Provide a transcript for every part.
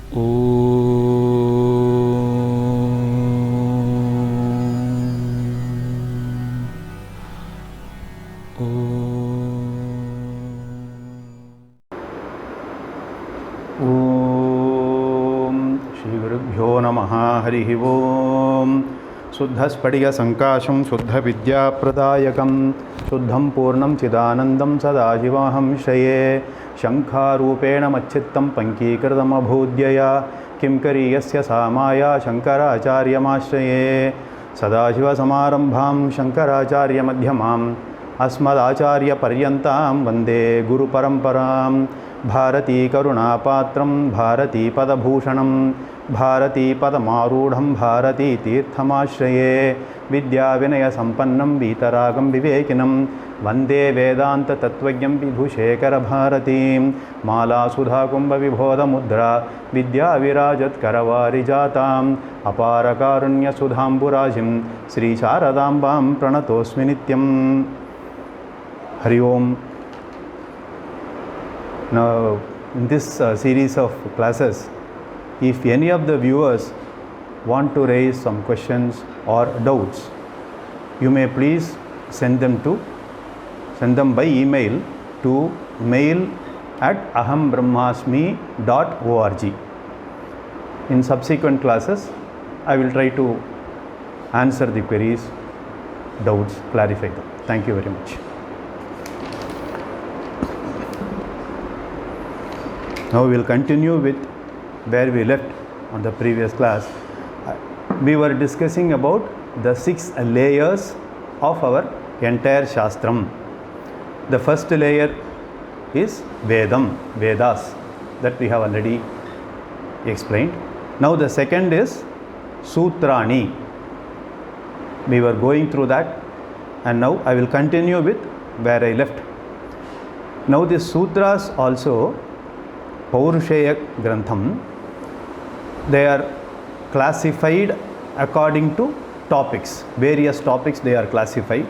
हरिः ओम् शुद्धस्फटिकसङ्काशं शुद्धविद्याप्रदायकं शुद्धं पूर्णं चिदानन्दं सदाशिवमहं श्रये शङ्खारूपेण मच्चित्तं पङ्कीकृतमभूद्यया किं करीयस्य सा माया शङ्कराचार्यमाश्रये सदाशिवसमारम्भां शङ्कराचार्यमध्यमाम् अस्मदाचार्यपर्यन्तां वन्दे गुरुपरम्परां भारतीकरुणापात्रं भारतीपदभूषणं भारतीपदमारूढं भारतीतीर्थमाश्रये विद्याविनयसम्पन्नं वीतरागं विवेकिनं वन्दे वेदान्ततत्त्वज्ञं विधुशेखरभारतीं मालासुधाकुम्भविबोधमुद्रा विद्याविराजत्करवारिजाताम् अपारकारुण्यसुधाम्बुराशिं श्रीशारदाम्बां प्रणतोऽस्मि नित्यम् हरि ओम्. Now in this series of classes, if any of the viewers want to raise some questions or doubts, you may please send them by email to mail@ahambrahmasmi.org. In subsequent classes, I will try to answer the queries, doubts, clarify them. Thank you very much. Now we will continue with where we left on the previous class. We were discussing about the 6 layers of our entire Shastram. The first layer is Vedas, that we have already explained. Now the second is Sutrani. We were going through that, and now I will continue with where I left. Now the Sutras also, Paurusheya Grantham, they are classified according to topics. Various topics they are classified.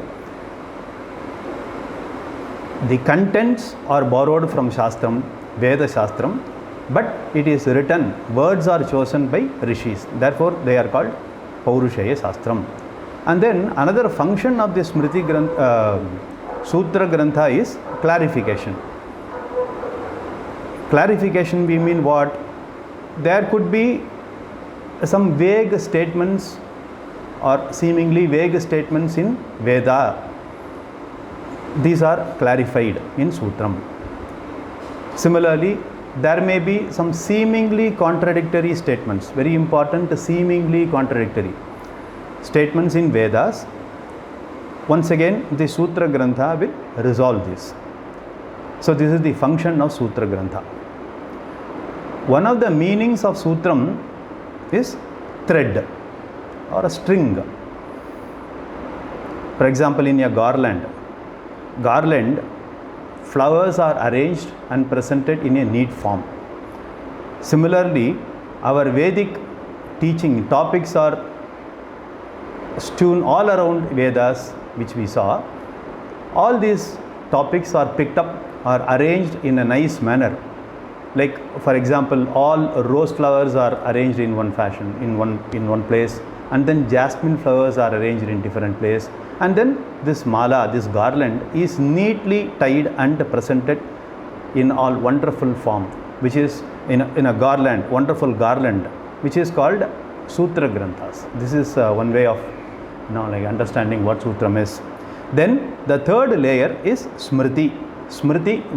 The contents are borrowed from Shastram, Veda Shastram, but it is written, words are chosen by Rishis. Therefore, they are called Paurusheya Shastram. And then another function of this Sutra Grantha is clarification. Clarification, we mean what? There could be some vague statements or seemingly vague statements in Veda. These are clarified in Sutram. Similarly, there may be some seemingly contradictory statements, very important, seemingly contradictory statements in Vedas. Once again, the Sutra Grantha will resolve this. So this is the function of Sutra Grantha. One of the meanings of Sutram is thread or a string. For example, in a garland, flowers are arranged and presented in a neat form. Similarly, our Vedic teaching topics are strewn all around Vedas, which we saw. All these topics are picked up or arranged in a nice manner. Like, for example, all rose flowers are arranged in one fashion, in one place, and then jasmine flowers are arranged in different place, and then this mala, this garland, is neatly tied and presented in all wonderful form, which is in a garland, wonderful garland, which is called Sutra Granthas. This is one way of understanding what Sutram is. Then the third layer is Smriti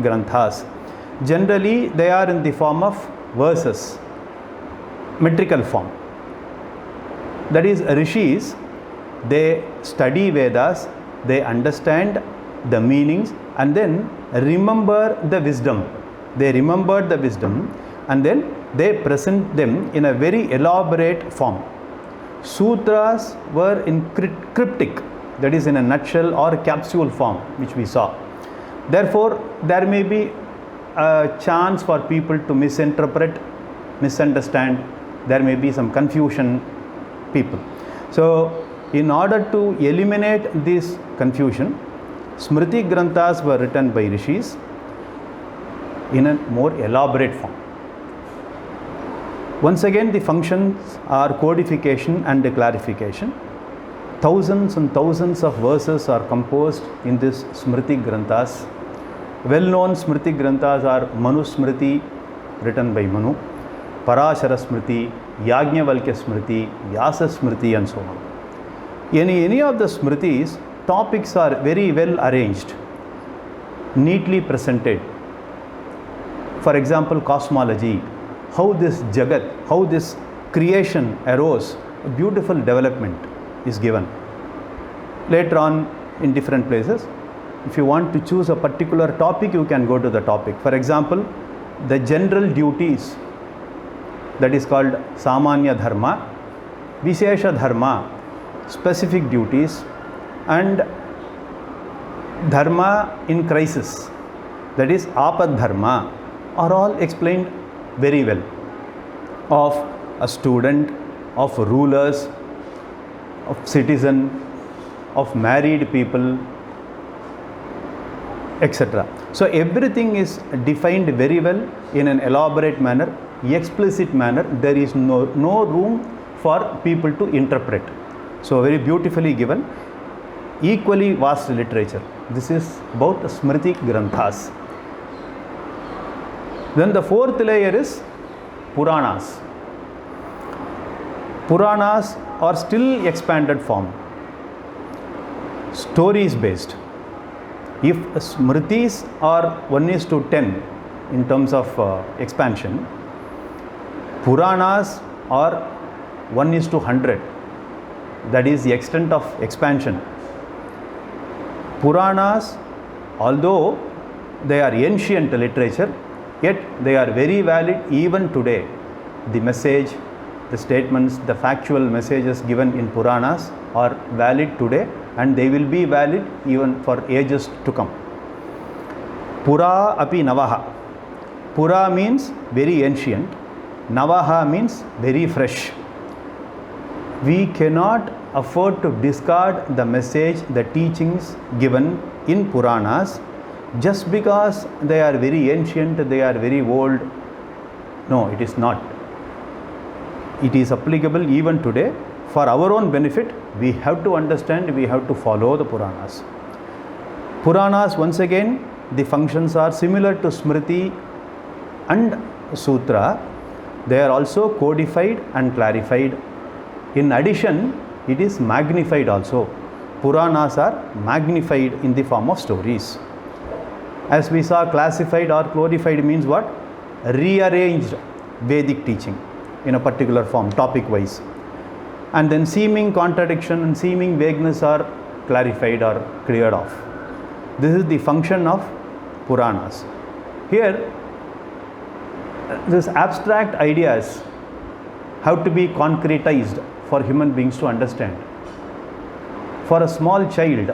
Granthas. Generally, they are in the form of verses, metrical form. That is, Rishis, they study Vedas, they understand the meanings, and then remember the wisdom. They remembered the wisdom, and then they present them in a very elaborate form. Sutras were in cryptic, that is in a nutshell or capsule form, which we saw. Therefore, there may be a chance for people to misinterpret, misunderstand. There may be some confusion, people. So, in order to eliminate this confusion, Smriti Granthas were written by Rishis in a more elaborate form. Once again, the functions are codification and clarification. Thousands and thousands of verses are composed in this Smriti Granthas. Well-known Smriti Granthas are Manu Smriti, written by Manu, Parashara Smriti, Yajnavalkya Smriti, Vyasa Smriti, and so on. In any of the Smritis, topics are very well arranged, neatly presented. For example, cosmology, how this Jagat, how this creation arose, a beautiful development is given. Later on, in different places, if you want to choose a particular topic, you can go to the topic. For example, the general duties, that is called Samanya Dharma, Vishesha Dharma, specific duties, and Dharma in crisis, that is Apad Dharma, are all explained very well. Of a student, of rulers, of citizen, of married people, etc. So everything is defined very well in an elaborate manner, explicit manner. There is no room for people to interpret. So very beautifully given, equally vast literature. This is about Smriti Granthas. Then the fourth layer is Puranas. Puranas are still expanded form, stories based. If Smritis are 1:10 in terms of expansion, Puranas are 1:100. That is the extent of expansion. Puranas, although they are ancient literature, yet they are very valid even today. The message, the statements, the factual messages given in Puranas are valid today, and they will be valid even for ages to come. Pura api navaha. Pura means very ancient. Navaha means very fresh. We cannot afford to discard the message, the teachings given in Puranas just because they are very ancient, they are very old. No, it is not. It is applicable even today. For our own benefit, we have to understand, we have to follow the Puranas. Puranas, once again, the functions are similar to Smriti and Sutra. They are also codified and clarified. In addition, it is magnified also. Puranas are magnified in the form of stories. As we saw, classified or glorified means what? Rearranged Vedic teaching in a particular form, topic wise. And then seeming contradiction and seeming vagueness are clarified or cleared off. This is the function of Puranas. Here, these abstract ideas have to be concretized for human beings to understand. For a small child,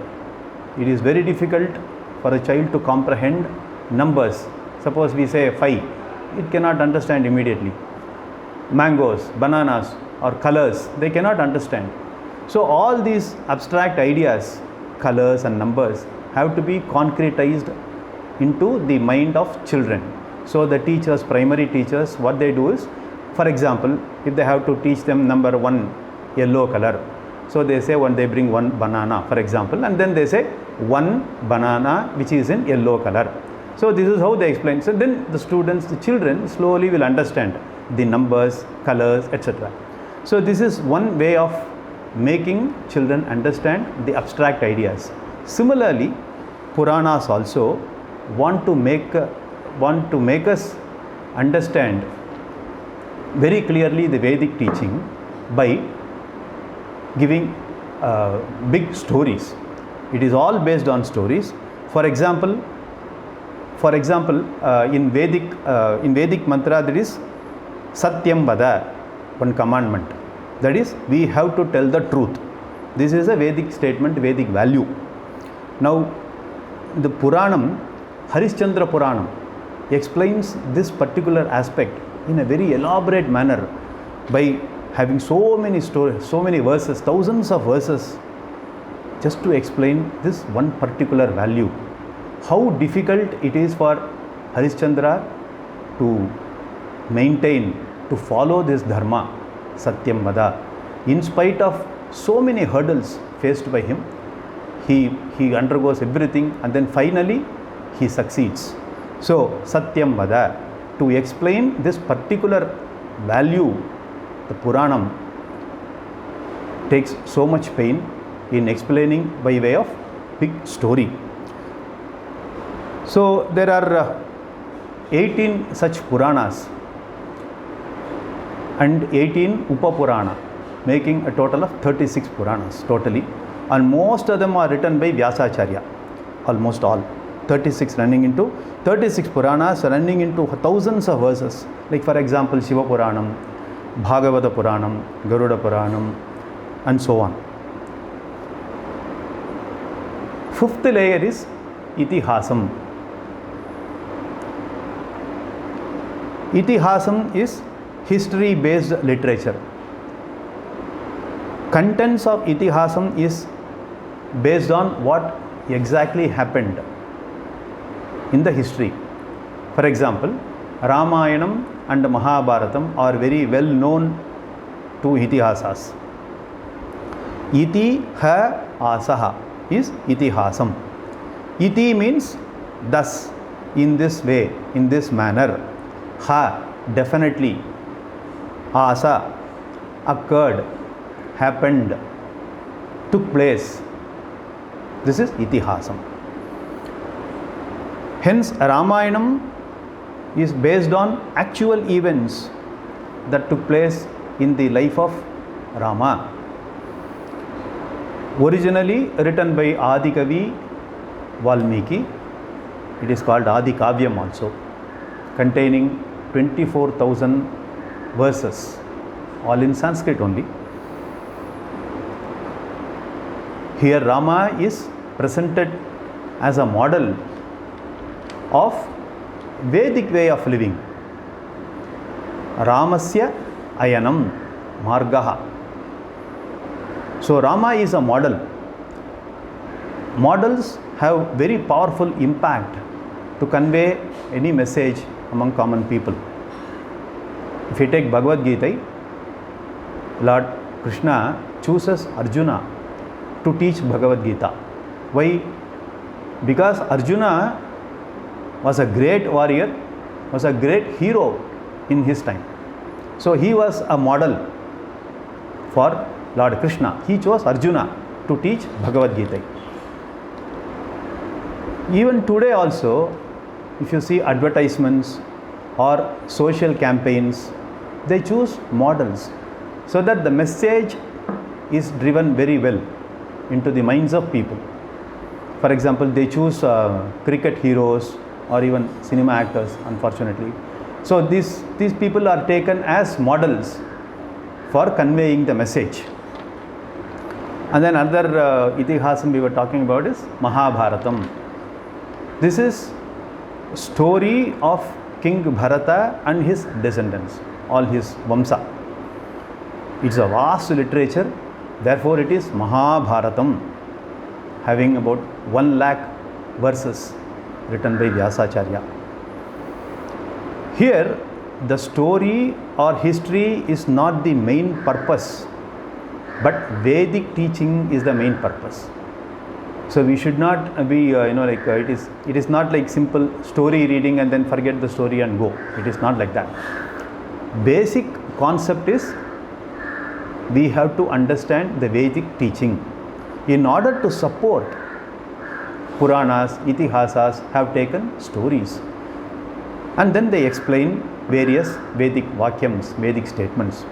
it is very difficult for a child to comprehend numbers. Suppose we say 5, it cannot understand immediately. Mangoes, bananas, or colors, they cannot understand. So all these abstract ideas, colors and numbers, have to be concretized into the mind of children. So the teachers, primary teachers, what they do is, for example, if they have to teach them number 1, yellow color, so they say they bring 1 banana, for example, and then they say 1 banana which is in yellow color. So this is how they explain. So then the students, the children slowly will understand the numbers, colors, etc. So this is one way of making children understand the abstract ideas. Similarly, Puranas also want to make us understand very clearly the Vedic teaching by giving big stories. It is all based on stories. For example, in Vedic mantra, there is Satyam Vada, one commandment. That is, we have to tell the truth. This is a Vedic statement, Vedic value. Now, the Puranam, Harishchandra Puranam, explains this particular aspect in a very elaborate manner by having so many stories, so many verses, thousands of verses, just to explain this one particular value. How difficult it is for Harishchandra to maintain to follow this dharma, Satyam Vada. In spite of so many hurdles faced by him, he undergoes everything and then finally he succeeds. So, Satyam Vada, to explain this particular value, the Puranam takes so much pain in explaining by way of big story. So, there are 18 such Puranas and 18 Upapurana, making a total of 36 Puranas totally, and most of them are written by Vyasacharya, almost all. 36 running into 36 Puranas running into thousands of verses, like for example Shiva Puranam, Bhagavata Puranam, Garuda Puranam, and so on. Fifth layer is Itihasam. Itihasam is history based literature. Contents of Itihasam is based on what exactly happened in the history. For example, Ramayanam and Mahabharatam are very well known to Itihasas. Iti ha asaha is Itihasam. Iti means thus, in this way, in this manner. Ha, definitely. Asa, occurred, happened, took place. This is Itihasam. Hence, Ramayanam is based on actual events that took place in the life of Rama. Originally written by Adi Kavi Valmiki, it is called Adi Kavyam also, containing 24,000 verses, all in Sanskrit only. Here Rama is presented as a model of Vedic way of living. Ramasya Ayanam Margaha. So Rama is a model. Models have very powerful impact to convey any message among common people. If you take Bhagavad-Gita, Lord Krishna chooses Arjuna to teach Bhagavad-Gita. Why? Because Arjuna was a great warrior, was a great hero in his time. So he was a model for Lord Krishna. He chose Arjuna to teach Bhagavad-Gita. Even today also, if you see advertisements or social campaigns, they choose models so that the message is driven very well into the minds of people. For example, they choose cricket heroes or even cinema actors, unfortunately. So these people are taken as models for conveying the message. And then another Itihasam we were talking about is Mahabharatam. This is story of King Bharata and his descendants, all his Vamsa. It's a vast literature, therefore it is Mahabharatam, having about 1 lakh verses written by Vyasacharya. Here, the story or history is not the main purpose, but Vedic teaching is the main purpose. So we should not be, it is not like simple story reading and then forget the story and go. It is not like that. Basic concept is we have to understand the Vedic teaching. In order to support Puranas, Itihasas have taken stories and then they explain various Vedic Vakyams, Vedic statements.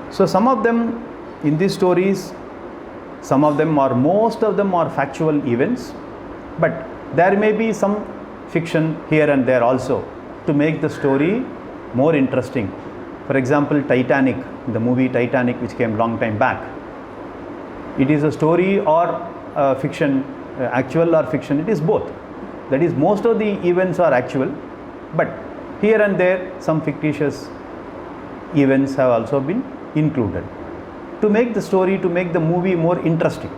So some of them in these stories, some of them or most of them are factual events, but there may be some fiction here and there also to make the story more interesting. For example, Titanic, the movie Titanic which came long time back. It is a story or fiction, actual or fiction, it is both. That is, most of the events are actual, but here and there some fictitious events have also been included to make the story, to make the movie more interesting.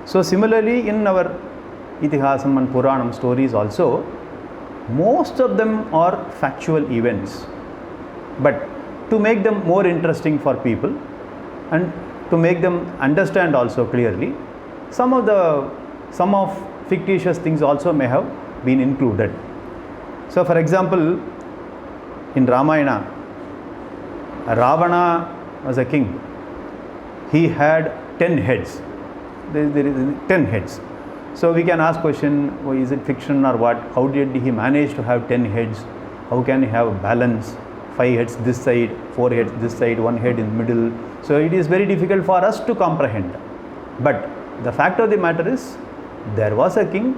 So similarly in our Itihasam and Puranam stories also, most of them are factual events, but to make them more interesting for people and to make them understand also clearly. Some of fictitious things also may have been included. So for example, in Ramayana, Ravana was a king. He had 10 heads. There is 10 heads. So we can ask question, oh, is it fiction or what? How did he manage to have 10 heads? How can he have balance? 5 heads this side, 4 heads this side, 1 head in the middle. So it is very difficult for us to comprehend. But the fact of the matter is, there was a king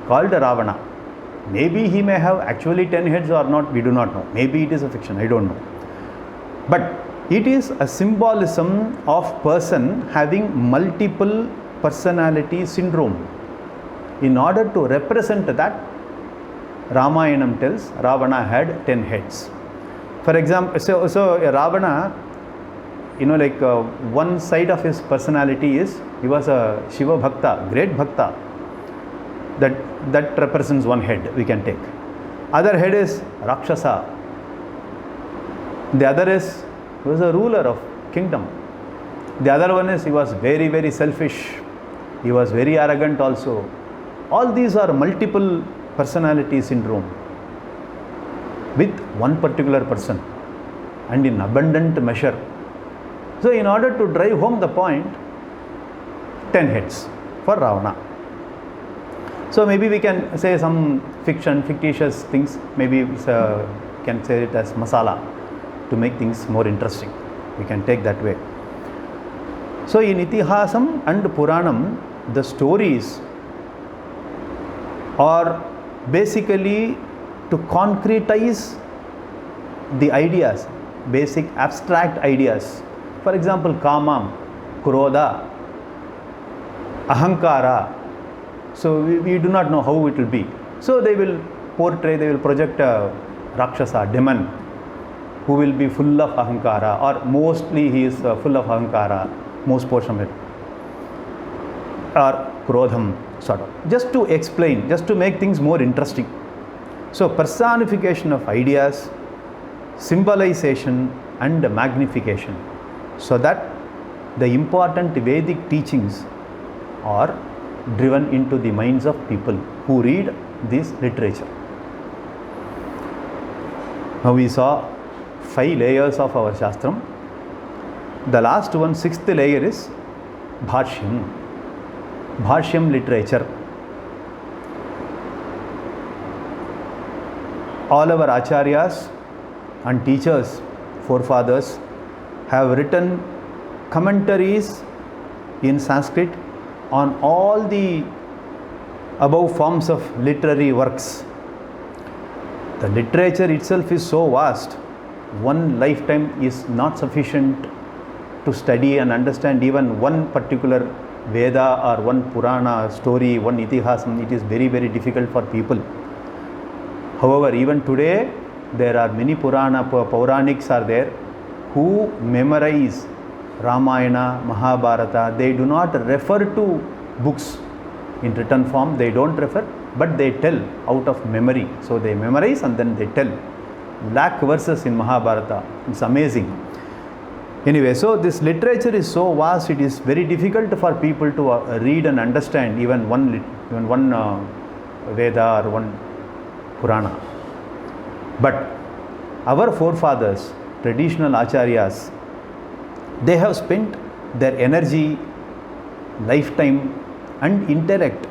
called Ravana. Maybe he may have actually 10 heads or not, we do not know. Maybe it is a fiction, I don't know. But it is a symbolism of person having multiple personality syndrome. In order to represent that, Ramayanam tells Ravana had 10 heads. For example, so Ravana, one side of his personality is, he was a Shiva Bhakta, great Bhakta. That represents one head we can take. Other head is Rakshasa. The other is, he was a ruler of kingdom. The other one is, he was very, very selfish. He was very arrogant also. All these are multiple personality syndrome with one particular person and in abundant measure. So in order to drive home the point, 10 heads for Ravana. So maybe we can say some fictitious things, maybe we can say it as masala to make things more interesting. We can take that way. So in Itihasam and Puranam, the stories are basically to concretize the ideas, basic abstract ideas. For example, Kamam, Krodha, Ahankara. So we do not know how it will be. So they will project a Rakshasa, demon, who will be full of Ahankara, or mostly he is full of Ahankara, most portion of it. Or Krodham, sort of. Just to explain, just to make things more interesting. So personification of ideas, symbolization and magnification, so that the important Vedic teachings are driven into the minds of people who read this literature. Now we saw 5 layers of our Shastram. The last one, 6th layer is Bhashyam. Bhashyam literature. All our acharyas and teachers, forefathers, have written commentaries in Sanskrit on all the above forms of literary works. The literature itself is so vast, one lifetime is not sufficient to study and understand even one particular Veda or one Purana story, one Itihasam. It is very, very difficult for people. However, even today, there are many Puranics are there who memorize Ramayana, Mahabharata. They do not refer to books in written form, they don't refer, but they tell out of memory. So they memorize and then they tell. Lakh verses in Mahabharata. It's amazing. Anyway, so this literature is so vast, it is very difficult for people to read and understand even one Veda or one Purana. But our forefathers, traditional acharyas, they have spent their energy, lifetime and intellect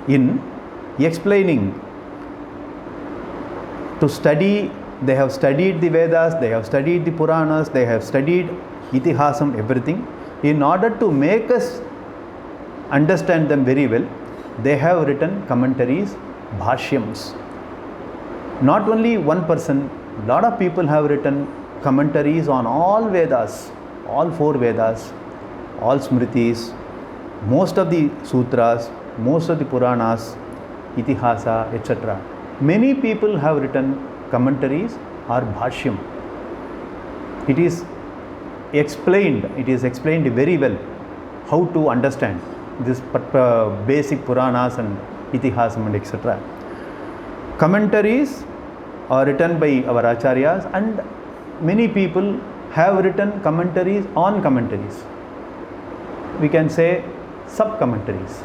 in explaining, to study. They have studied the Vedas, they have studied the Puranas, they have studied Itihasam, everything. In order to make us understand them very well, they have written commentaries, Bhashyams. Not only one person, lot of people have written commentaries on all Vedas, all 4 Vedas, all Smritis, most of the Sutras, most of the Puranas, Itihasa, etc. Many people have written commentaries or Bhashyam. It is explained very well how to understand this basic Puranas and Itihasam and etc. Commentaries are written by our acharyas and many people have written commentaries on commentaries. We can say sub-commentaries.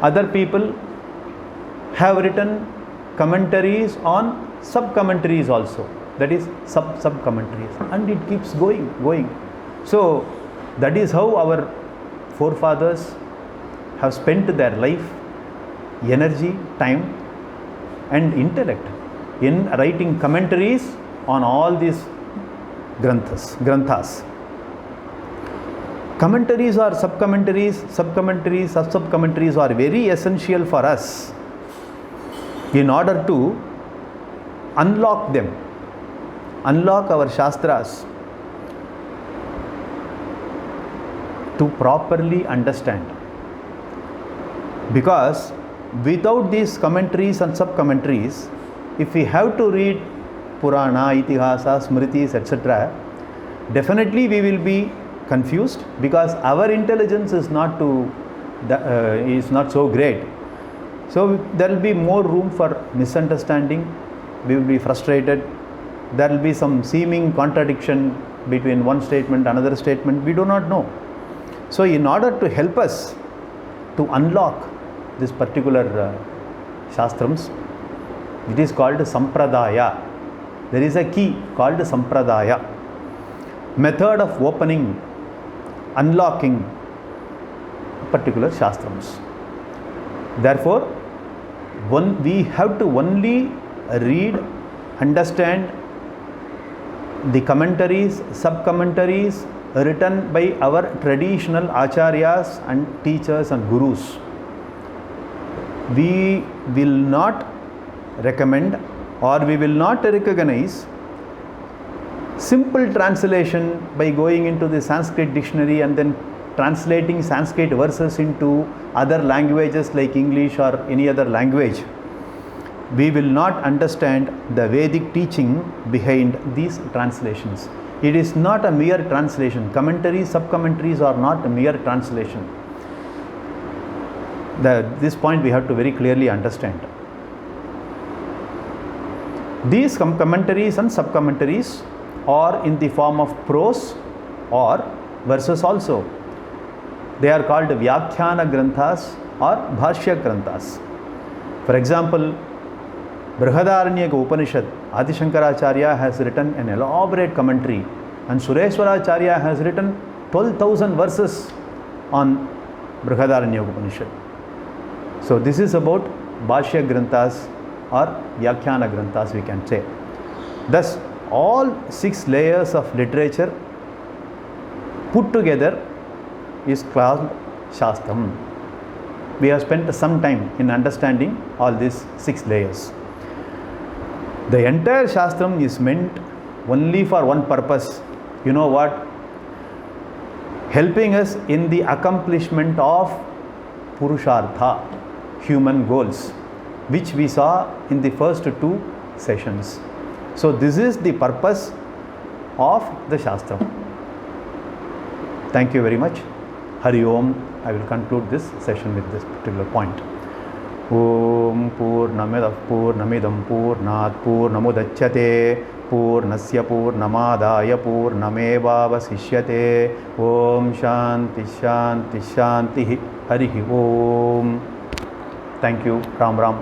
Other people have written commentaries on sub-commentaries also. That is sub-commentaries. And it keeps going. So, that is how our forefathers have spent their life, energy, time and intellect in writing commentaries on all these granthas. Commentaries or sub-commentaries, sub-commentaries are very essential for us in order to unlock them, unlock our Shastras to properly understand. Because without these commentaries and sub-commentaries, if we have to read Purana, Itihasa, Smritis, etc., definitely we will be confused because our intelligence is not so great. So there will be more room for misunderstanding. We will be frustrated. There will be some seeming contradiction between one statement and another statement. We do not know. So in order to help us to unlock this particular Shastrams, it is called Sampradaya. There is a key called Sampradaya. Method of opening, unlocking particular Shastrams. Therefore, we have to only read, understand the commentaries, sub-commentaries written by our traditional acharyas and teachers and gurus. We will not recommend or we will not recognize simple translation by going into the Sanskrit dictionary and then translating Sanskrit verses into other languages like English or any other language. We will not understand the Vedic teaching behind these translations. It is not a mere translation. Commentaries, sub-commentaries are not a mere translation. This point we have to very clearly understand. These commentaries and sub-commentaries are in the form of prose or verses also. They are called Vyakhyana Granthas or Bhashya Granthas. For example, Brihadaranyaka Upanishad, Adi Shankaracharya has written an elaborate commentary and Sureshwaracharya has written 12,000 verses on Brihadaranyaka Upanishad. So this is about Bhashya Granthas or Vyakhyana Granthas, we can say. Thus, all 6 layers of literature put together is called Shastram. We have spent some time in understanding all these 6 layers. The entire Shastram is meant only for one purpose. You know what? Helping us in the accomplishment of Purushartha, human goals, which we saw in the first 2 sessions. So this is the purpose of the Shastram. Thank you very much. Hari Om. I will conclude this session with this particular point. Om Purnamidam Purnamidam Purnamudachyate Purnasya Purnamadaya Purnamevavasishyate. Om Shanti Shanti Shanti. Hari Om. Thank you. Ram Ram.